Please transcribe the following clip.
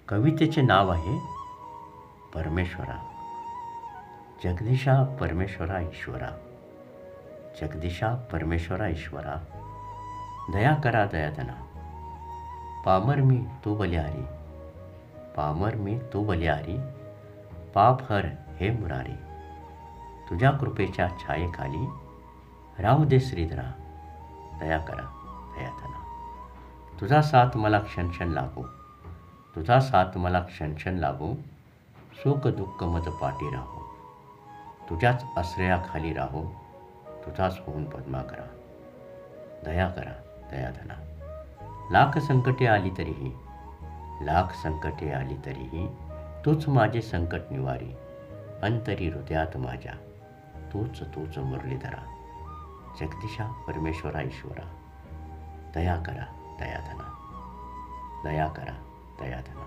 कवितेचे नाव आहे परमेश्वरा. जगदीशा परमेश्वरा ईश्वरा, जगदीशा परमेश्वरा ईश्वरा, दया करा दयाधना. पामर मी तू बलिहारी, पामर मी तू बलिहारी, पाप हर हे मुरारी. तुझ्या कृपेच्या छायेखाली राहू दे श्रीधरा, दया करा दयाधना. तुझा साथ मला क्षणक्षण लाभो, तुझा साथ मला क्षणक्षण लाभो. सुख दुःख मज पाठी राहो, तुझ्याच आश्रयाखाली राहो. तुझाच होऊन पद्मा करा, दया करा दयाधना. लाख संकटे आली तरीही, लाख संकटे आली तरीही, तूच माझे संकट निवारी. अंतरी हृदयात माझ्या तूच तूच मुरलीधरा. जगदीशा परमेश्वरा ईश्वरा, दया करा दयाधना, दया करा दयाधना.